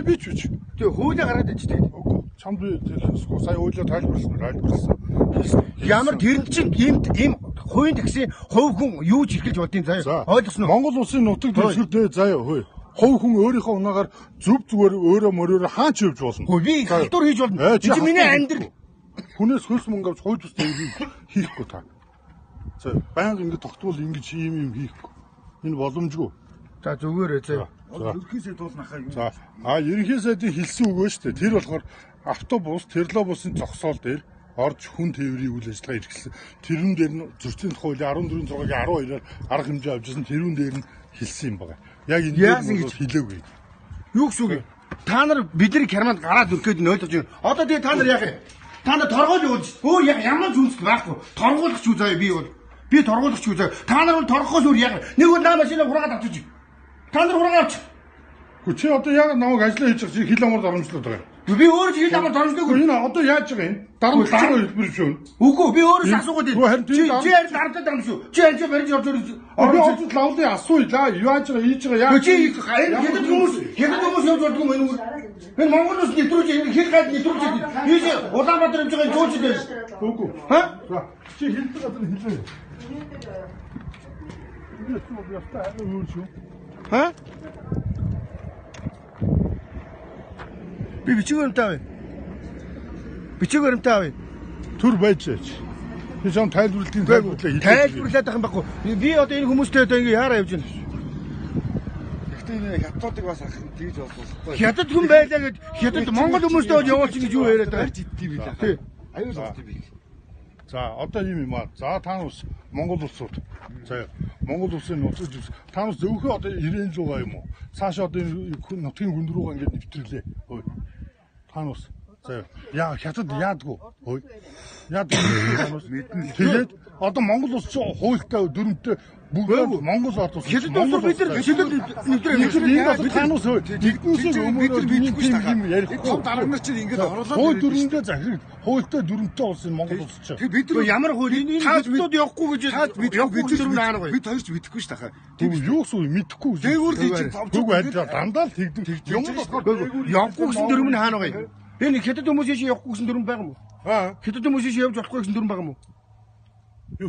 Би ч үч. Тэгээ хуулиа гараад ич тэгээд. Үгүй. Чамд би хэлсгүй. Сая хуулиа тайлбарласан. Ямар тэрэнд чинь ийм хувийн такси хувь хүн юу ч ихэлж бодын заяа. Ойлгосноо. Монгол улсын нутаг дэвшүүлдэ заяа хөөе. Хувь хүн өөрийнхөө унаагаар зүгээр өөрөө мөрөөрөө хаач явж болно. Хөө би халдвар хийж болно. Энд миний амьдрал. Хүнээс хөлс мөнгө авч хууль бусдыг хийхгүй та. За байнга ингэ тогтвол ингэж ийм хийхгүй. Энэ боломжгүй. За зүгээрээ заяа. Ерөнхий сайд туулнахаа юу. За ерөнхий сайдын хэлсэн үг өө штэ. Тэр болохоор автобус, терлобусын зогсоол дээр орж хүн тээврийн үйл ажиллагаа эрхэлсэн. Тэрүүн дээр нь зөрчлийн хуулийн 14-6-гийн 12-аар арга хэмжээ авчихсан тэрүүн дээр нь хэлсэн юм байна. Яг энэ дээр хэлээгүй. Юу гэсэн үг? Та нар бидний Германд гараад өрхөд нь ойлгож байна. Одоо тэгээ та нар яах вэ? Та нар торгоол явуулж. Өө ямар зүнс байхгүй. Торгуулагч юу заяа би бол. Би торгуулагч юу заяа. Та нар бол торгохоос өөр яах вэ? Нэг бол наа машинаа хураагаад авчиж. Та нар хураагаад авч. Гү чи одоо яг намайг ажиллаа хийж байгаа чи хил амар дарамжлаад байгаа. Би өөрөө хил амар дарамжлаагүй. Энэ одоо яаж байгаа юм? Дарамжлах хэлбэр шүү. Үгүй би өөрөө асуугаад байна. Чи харин дарамтад дарамж шүү. Чи анч барьж орж ирж. Би одоо лавлын асууя. Яаж байгаа хийж байгаа яа. Чи хэдэд хүмүүс явж болдгоо мөн үү? Энэ Монгол улс нэвтрүүлж хил гайд нэвтрүүлж би Улаанбаатар хэмж байгаа жуулч дээр. Үгүй. Ха? За чи хэлдэг гадар хэлээ. Би ч ястаа өөр шүү. Ха? Би бичгээрэмтэй авъя. Бичгээрэмтэй авъя. Түр байж. Би зам тайлбарлалтын тайлбарлаад байх юм баггүй. Би одоо энэ хүмүүстэй одоо ингэ яараа явж байна. Гэхдээ энэ хятадыг бас ахын тэгж болчихсон. Хятад хүн байлаа гэд хятад Монгол хүмүүстэй бол явуулчих гэж юу яриад байгаа. Жиддий билээ. Аюул болтой би. За одоо юм аа. За та нас Монгол улсууд. За Монгол улсын нууцуд та нас зөвхөн одоо 90 100 юм уу? Цаашаа одоо нутгийн хүнд рүүгээ ингэж нэвтрлээ. Хөөе. Та нас. За яа хятад яадгүй. Хөөе. Яадгүй. Тэгээд одоо Монгол улс хуультай дүрмтэй бүгд Монгол ордос. Хятад улс бид нар хятад танаас нэгднээс өмнө бичихгүй шүү дээ. ярихгүй. Том дарга нар чинь ингэж оруулаад хууль дүрмдээ захирал хуультай дүрмтэй улс энэ Монгол улс чинь. Бид нар ямар хууль энэ хятадууд явахгүй гэж явахгүй дүрм наа гоё. Бид хоёр ч мэдэхгүй шүү дээ. Тийм юу гэсэн мэдэхгүй. Дээгүүр хийж товчгүй адилаар дандаа л тэгдэг. Юм болохоор явахгүй гэсэн дүрм нь хаана гоё. Энэ хятад хүмүүсийн шиг явахгүй гэсэн дүрм байгаа юм уу? Хятад хүмүүсийн шиг явж болохгүй гэсэн дүрм байгаа юм уу?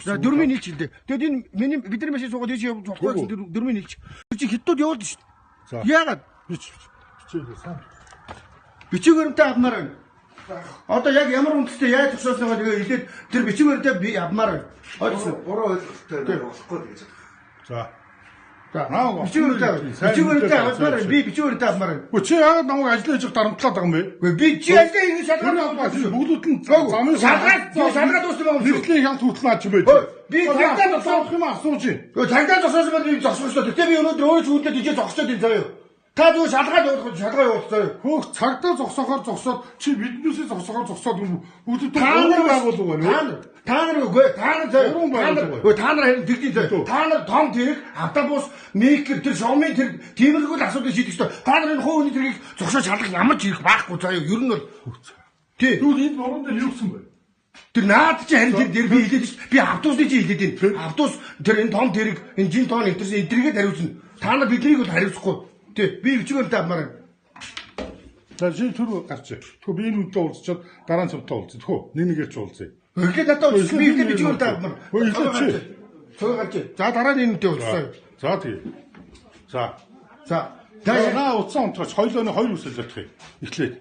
За дөрмийн нийлч хэлдэг. Тэгэд энэ миний бидний машин суугаад ийш явж болохгүй гэсэн дөрмийн нийлч. Чи хятадууд явуулдаг шүү дээ. Яагаад? Бичээгээ сан. Бичигээрэнтэй авмаар байна. Одоо яг ямар үндэстэй яаж төгсөөснөө тэгээ хэлээд тэр бичигээрэнтэй би авмаар байна. Ойлгосон. Буруу ойлголттой болохгүй гэж. За. За бичигээрэнтэй авмаар байна. Би бичигээрэнтэй авмаар байна. Чи яагаад намайг ажиллаж хийж дарамтлаад байгаа юм бэ? Үгүй би чи ажиллаа ингэ шалганы аваад шүү. Бүгдүүд нь замын шалгаад дууссан байгаа юм шүү. Хэрэглээ хянт хөтлөөч юм бэ? Би цагтаа зогсоох юм асууж. Үгүй цагтаа зогсоосон бол би зогсох шүү. Тэгтээ би өнөөдөр өөрөө чүлдээ тийж зогсоод энэ заяа. Та зүгээр шалгаад явуулах шалгаа явуулах заяа. Хөөх цагтаа зогсохоор зогсоод чи биднээсээ зогсохоор бүгд өөр байгуулга байна. Та нар үгүй та нар заяа. Та нар харин тэгдий заяа. Та нар том тэрэг автобус мейкер тэр шоумын тэр тиймэрхүү л асуудыг шийдэх ёстой. Та нар энэ хувийн тэргийг зогсоо шалгах ямар ч ирэх байхгүй заяа. Ер нь бол тий. Юу энэ борон дээр юу гэсэн бэ? Тэр наад чи харин тэр дээр би хэлээд ш. Би автобусны чи хэлээд байна. Автобус тэр энэ том тэрэг энжин тоон энтерсэн эдрэгээд хариуцна. Та нар биднийг бол хариуцахгүй. Тий. Би бичгээртэй авмаар. За чи түр гарч. Тэгвэл би энэ үнтэй уулзчаад дараа нь цавтаа уулзъя. Тэгвэл нэгээр ч уулзъя. Өглөө надад би ихтэй бичгээртэй авмаар. Цог гарч. За дараа нь энэ үнтэй уулзъя. За тий. За. За утсан онцгойч хоёулаа хоёр үсэл зотох юм. Эхлээд.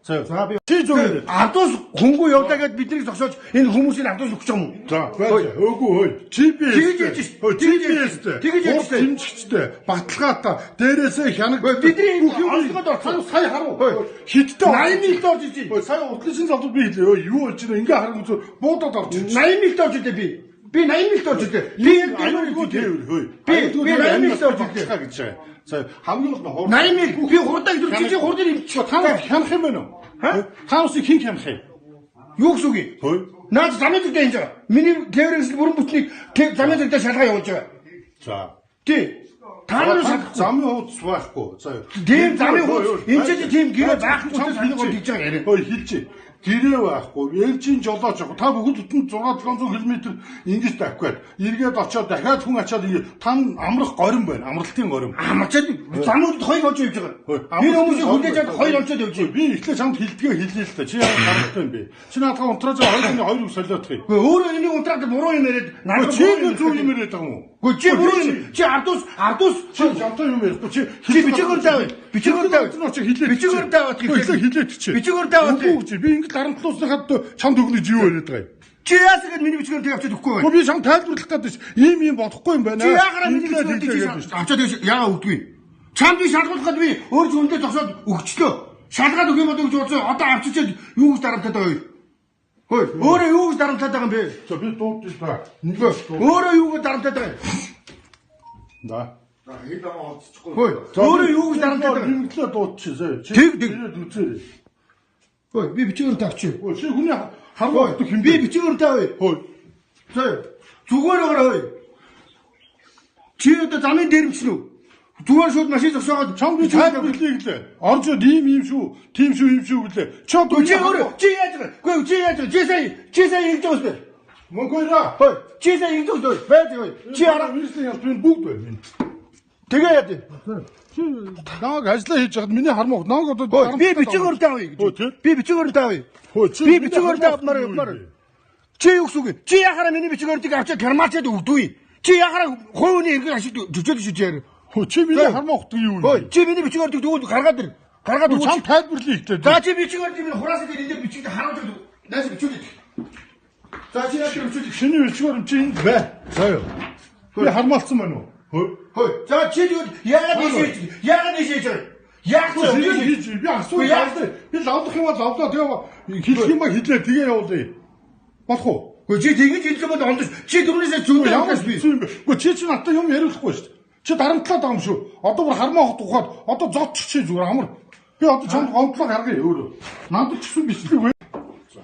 За би чи зүгээр. Автобус хөнгөө явлаа гэд биднийг зогсоож энэ хүмүүсийн автобус өгч байгаа юм. За өөгүй хөөе. GPS. Тэгэж яж. Тэмцэгчтэй. Баталгаатай. Дээрээсээ хянаг. Бидний онцгойд орсон. Сая харуу. Хиттэй 80 милд орж ирж байна. Сая уртлын залуу би хэлээ. Юу болж байна? Ингээ харах үзүү буудаад орж ирж. 80 милд орж ирлээ би. Би 80 милд орж ирлээ. Би аюулгүй тээвэр хөөе. Би 80 милд орж ирлээ гэж байгаа. За хамгийн гол нь 80 мил би хурдан ирж хурдан ирчих. Та хянах юм байна уу? Хаусыг хин хянах юм. Юу гэсэн үг? Хөөе. Наад замын дээр хийж байгаа. Миний тээврээс бүрэн бүтнийг замын дээр шалгаа явуулж байгаа. За. Тий. Та нар замын хуудас байхгүй. За. Тийм замын хуудас. Энд чинь тийм гэрээ заахгүй учраас би гол хийж байгаа яриа. Хөөе хэлж. гэрээ байхгүй, ээлжийн жолооч яг та бүгд бүтэн 600 км ингэж давх гээд эргээд очоод дахиад хүн ачаад та амрах горин байна. Амралтын горин. Амарчаад замууд хоёр онцоо явж байгаа. Би хүмүүсийг хүлээж аваад хоёр онцоод явж байгаа. Би ихлэ чамд хилдгээ хэлээ л та. Чи яагаад гарахгүй юм бэ? Чи наадах унтрааж хоёрын хоёр үг солиотх юм. Гэхдээ өөрөө энийг унтраад буруу юм яриад надад чи зөв юм яриад байгаа юм уу? Гэхдээ чи буруу юм. Чи ардус чи жамтай юм ярихгүй. Чи бичгээр даваа. Бичгээр даваа. Чи хэлээ. Бичгээр даваа. Хэлээд чи. Бичгээр даваа. Би ингэж дарамтлуусахад чамд өгнөж юу яриад байгаа юм? Чи яасгаад миний бичгээр тэг авчаад өгөхгүй байна? Би чам тайлбарлах гэдэг чинь ийм бодохгүй юм байна. Чи яагаад миний бичгээр тэг авчаад яагаад өгдөг вэ? Чамд би шалгуулахад би өөр зүүндээ зогсоод өгчлөө. Шалгаад өгөх юм бол гэж бодсон. Одоо авчичаад юу гэж дарамтаад байгаа вэ? Хөөе, өөрөө юу гэж дарамтаад байгаа юм бэ? За би дуудчих та. Өөрөө юу гэж дарамтаад байгаа юм? Да. Хэл байгаа олцчихгүй. Хөөе, өөрөө юу гэж дарамтаад байгаа юм? Нэмтлээ дуудчих. Тэг. Үзээрэй. Хөөе, би бичгээр тавьчих. Чи хүний харваа өгөх юм би бичгээр тавья. Хөөе. За зүгээр өгөрөө. Чи одоо замын дээрмч нү? Зүгээр шууд машин зогсоогоод чам би тайлбарлая гэлээ. Оржод ийм шүү, тийм шүү гэлээ. Чи өөрөө чи яаж байгаа? Гэхдээ чи яаж байгаа? Чи сая ингэж байгаа шүү. Мөнгөөрөө. Хөөе, чи сая ингэж байгаа. Байж байгаа. Чи хараа вирусны ялбын бүгд байна. Тэгээ яа дээ. Чи нааг ажиллаа хийж хаад миний хармаа нааг одоо би бичгээр тавья гэж. Би бичгээр тавья. Би бичгээр тавьмаар. Чи юу гэсэн үг? Чи яхаараа миний бичгээр тийг авчаад кармаачаад өгдөө. Чи яхаараа хууны иргэн ашиг жүжөөд шиж яар. Чи миний хармаа ухдаг юу вэ? Чи миний бичгээр тийг дүүл гаргаад ир. Гаргаад өгч чам тайлбарлая ихтэй. За чи бичгээр тийг хураасаа дээр энэ дээр бичгийг харуулж нааш бичүүлээ. За чи яах юм чи шиний бичгээр чи энд бай. За юу. Би хармаалцсан байна уу? Хөөе. За чи яагаад ийшээж байгаа? Яг чи би асууж би лавдах юм бол лавдаа тэгээ хэлэх юм ба хэлээ тэгээ явуулъя. Болох уу? Гэхдээ чи тэгэж хэлэх юм бол ондож чи дөрнөөсөө зүүн явах би. Гэхдээ чи надад юм ярихгүй шүү дээ. Чи дарамтлаад байгаа юм шүү. Одоо бүр хармаа хот ухаад одоо зодчих чи зүгээр амар. Би одоо чамд гомдлоо харгая өөрөө. Надад ч гэсэн бичлэг вэ. За.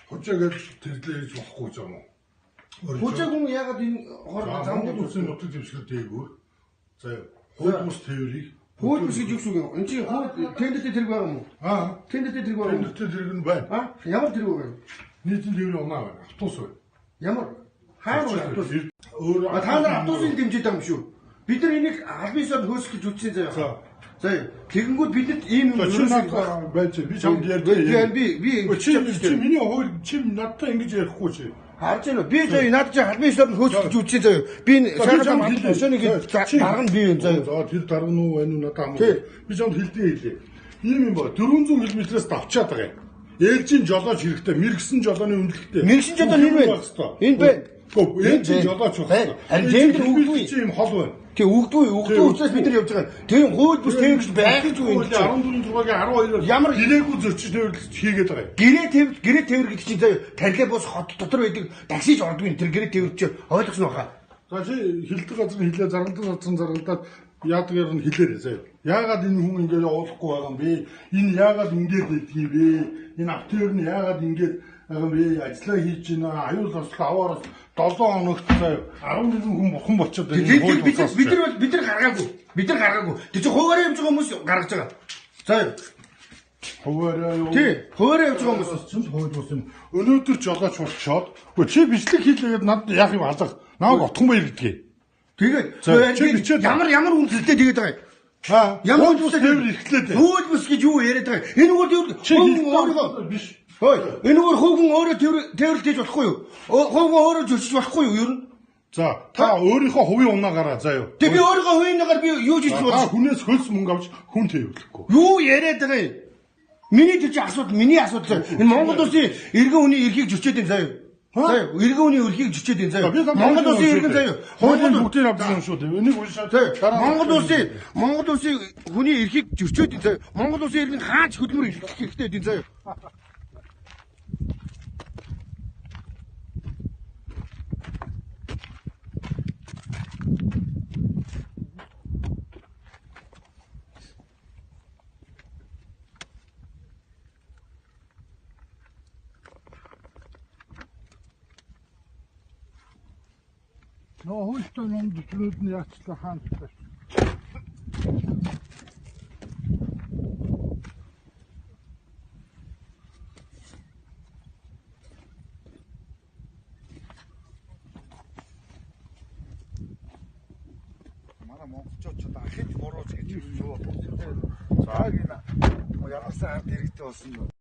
Хожаагээд тэрлээ гэж болохгүй ч юм уу? Хожааг хүн яагаад энэ хоолой замд үсэн нутаг дэвшгэр дээгүүр. За. Хууль бус теорийг хууль бус гэж юу гэсэн юм? Энд чи тендертэй тэрэг байгаа юм уу? Тендертэй тэрэг байгаа юм. Тендертэй тэрэг нь байна. Ямар тэрэг байгаа юм? Нийтийн тэрэг оноо байна. Автобус байна. Ямар? Хаана автобус? Та нар автобусыг дэмжиж байгаа юм шүү. Бид нар энийг албан ёсоор хөөсөх гэж үтсэн заяа. За тэгэнгүүт бидэд ийм юм байж би чамд ярьдаг. Би чи миний хууль чи надтай ингэж ярихгүй чи. Харж байна уу? Би заяа надад чи албан ёсоор хөөсөх гэж үтсэн заяа. Би шаардлага машиныг дарга нь бий заяа. За тэр дарга нь уу байна уу надад хамаагүй. Би чамд хэлдэг хэлээ. Ийм юм ба 400 км-ээс давчаад байгаа юм. Ээлжийн жолооч хэрэгтэй, мэрэгсэн жолооны үнэлгээтэй. Мэрэгсэн жолоо энэ байна. Энэ байна. Ээлжийн жолооч байна. Харин тендер өгдөө чи юм хол байна. Тэг өгдөө учраас бид нар явж байгаа. Тэр хууль бус тэмч байх юу юм. 14-6-гийн 12-оор ямар гэрээгүй зөрчил төвөрлөлт хийгээд байгаа юм. Гэрээ тээвэр гэдэг чинь заяа тарилаа бус хот дотор байдаг таксиж ордог юм. Тэр гэрээ тээвэр чи ойлгосон баха. За чи хилдэг газар хилээ заргалдаад яадаг юм хэлээрэй заяа. Яагаад энэ хүн ингэ явуулахгүй байгаа юм бэ? Энэ яагаад ингэж байдгийг юм бэ? Энэ автор нь яагаад ингэж байгаа юм бэ? Ажлаа хийж байна. Аюул ослоо аваараас 7 хоногт заяа 11 хүн бурхан болчиход байна. Бид нар гаргаагүй. Бид нар гаргаагүй. Тэг чи хуваараа явж байгаа хүмүүс гаргаж байгаа. Заяа. Хуваараа юу? Тий, хуваараа явж байгаа хүмүүс чинь хууль бус юм. Өнөөдөр жолооч болчихоод. Гэхдээ чи бичлэг хийлээгээд надад яах юм алга. Намайг отхон баяр гэдгийг. Тэгээд ямар үнэлтэд тэгээд байгаа юм. Ямар бус тээвэр ихлээд. Хууль бус гэж юу яриад байгаа. Энэ өөр өөрөө биш. Хөөе. Энэ өөр хөвгөн өөрөө тээвэрлэж хийж болохгүй юу? Хөвгөн өөрөө зөрчиж болохгүй юу ер нь? За, та өөрийнхөө хувийн унаагараа заяа. Тэг би өөрийнхөө хувийнхаагаар би юу хийж бодож? Хүнээс хөлс мөнгө авч хүн тээвэрлэхгүй. Юу яриад байгаа юм? Миний тэр чинь асуудал, миний асуудал. Энэ Монгол улсын иргэн хүний эрхийг зөрчөөд юм заяа. Заяа, иргэн хүний эрхийг зөрчөөд юм заяа. Монгол улсын иргэн заяа. Хуулийн бүгдийг авдаг юм шүү дээ. Энийг уншаад Монгол улсын хүний эрхийг зөрчөөд юм заяа. Монгол улсын иргэн хаач хөдөлмөр эрхлэх хэрэгтэй юм заяа. Нөө хөлтөө ном төслүүд нь яачлаа хаантай. манай монголчууд ч одоо хэд бурууч гэж хэлж юу. За Яг энэ ялгсан ард иргэдэй болсон.